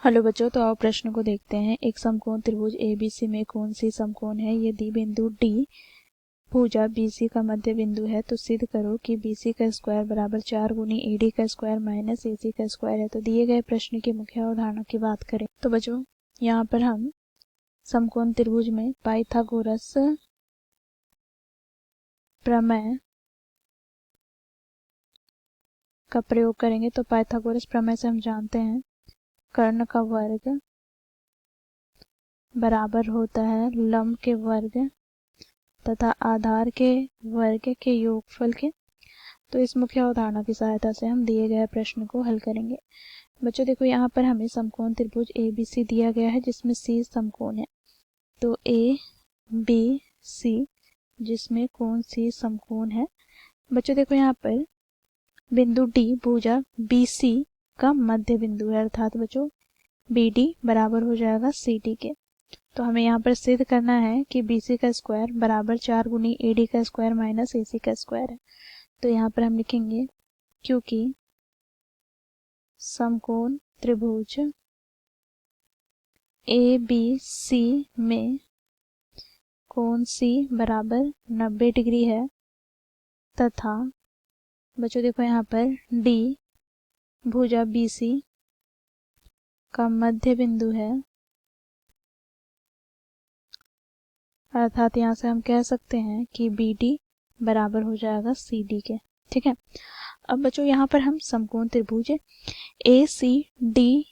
Hello बच्चों, तो आओ प्रश्न को देखते हैं। एक समकोण त्रिभुज एबीसी में कौन सी समकोण है? यदि बिंदु डी भुजा बीसी का मध्य बिंदु है तो सिद्ध करो कि बीसी का स्क्वायर बराबर 4 गुनी एडी का स्क्वायर माइनस एसी का स्क्वायर है। तो दिए गए प्रश्न की मुख्य अवधारणा की बात करें तो बच्चों यहाँ पर हम समकोण त्रिभुज में पाइथागोरस प्रमेय का प्रयोग करेंगे। तो पाइथागोरस प्रमेय से हम जानते हैं कर्ण का वर्ग बराबर होता है लंब के वर्ग तथा आधार के वर्ग के योगफल के। तो इस मुख्य अवधारणा की सहायता से हम दिए गए प्रश्न को हल करेंगे। बच्चों देखो, यहाँ पर हमें समकोण त्रिभुज ABC दिया गया है जिसमें C समकोण है। तो ABC जिसमें कोण C समकोण है। बच्चों देखो, यहाँ पर बिंदु D भुजा BC का मध्य बिंदु है, अर्थात बच्चों BD बराबर हो जाएगा CD के। तो हमें यहाँ पर सिद्ध करना है कि BC का स्क्वायर बराबर 4 गुनी AD का स्क्वायर माइनस AC का स्क्वायर है। तो यहाँ पर हम लिखेंगे क्योंकि समकोण त्रिभुज ABC में कोण C बराबर 90 डिग्री है तथा बच्चों देखो यहाँ पर D भुजा BC का मध्य बिंदु है, अर्थात यहाँ से हम कह सकते हैं कि BD बराबर हो जाएगा CD के। ठीक है। अब बच्चों यहाँ पर हम समकोण त्रिभुज ACD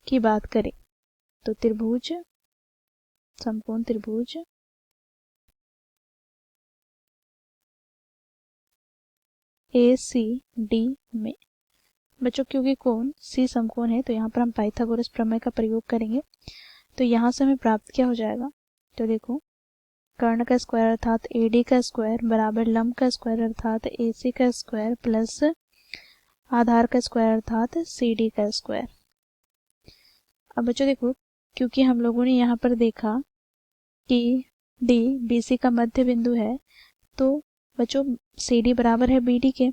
की बात करें तो समकोण त्रिभुज ACD में बच्चों क्योंकि कोण C समकोण है तो यहाँ पर हम पाइथागोरस प्रमेय का प्रयोग करेंगे। तो यहाँ से हमें प्राप्त क्या हो जाएगा? तो देखो, कर्ण का स्क्वायर अर्थात AD का स्क्वायर बराबर लंब का स्क्वायर अर्थात AC का स्क्वायर प्लस आधार का स्क्वायर अर्थात CD का स्क्वायर। अब बच्चों देखो, क्योंकि हम लोगों ने यहाँ पर देखा कि D BC का मध्य बिंदु है तो बच्चों CD बराबर है BD के।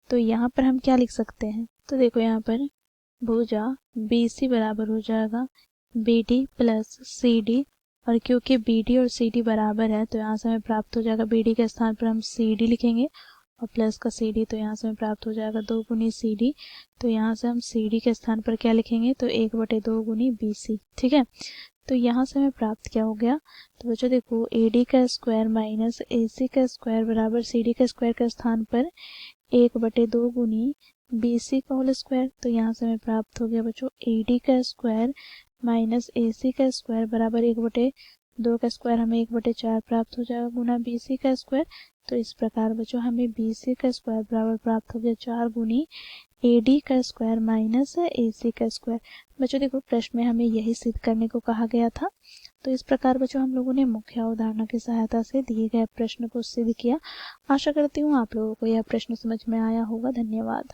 तो यहाँ पर हम क्या लिख सकते हैं? तो देखो यहाँ पर भुजा BC बराबर हो जाएगा BD प्लस CD, और क्योंकि BD और CD बराबर है तो यहाँ से हमें प्राप्त हो जाएगा BD के स्थान पर हम CD लिखेंगे और प्लस का CD, तो यहाँ से हमें प्राप्त हो जाएगा 2 गुनी CD। तो यहाँ से हम CD के स्थान पर क्या लिखेंगे? तो 1/2 गुनी BC। ठीक है। तो यहाँ से हमें प्राप्त क्या हो गया? तो बच्चों देखो, AD का स्क्वायर माइनस AC का स्क्वायर बराबर CD का स्क्वायर के स्थान पर 1/2 गुनी BC का होल स्क्वायर। तो यहाँ से हमें प्राप्त हो गया बच्चों AD का स्क्वायर माइनस AC का स्क्वायर बराबर 1/2 का स्क्वायर हमें 1/4 प्राप्त हो जाएगा गुना BC का स्क्वायर। तो इस प्रकार बच्चों हमें BC का स्क्वायर बराबर प्राप्त हो गया 4 गुनी AD का स्क्वायर माइनस AC का स्क्वायर। बच्चों देखो, प्रश्न में हमें यही सिद्ध करने को कहा गया था। तो इस प्रकार बच्चों हम लोगों ने मुख्य अवधारणा की सहायता से दिए गए प्रश्न को सिद्ध किया। आशा करती हूँ आप लोगों को यह प्रश्न समझ में आया होगा। धन्यवाद।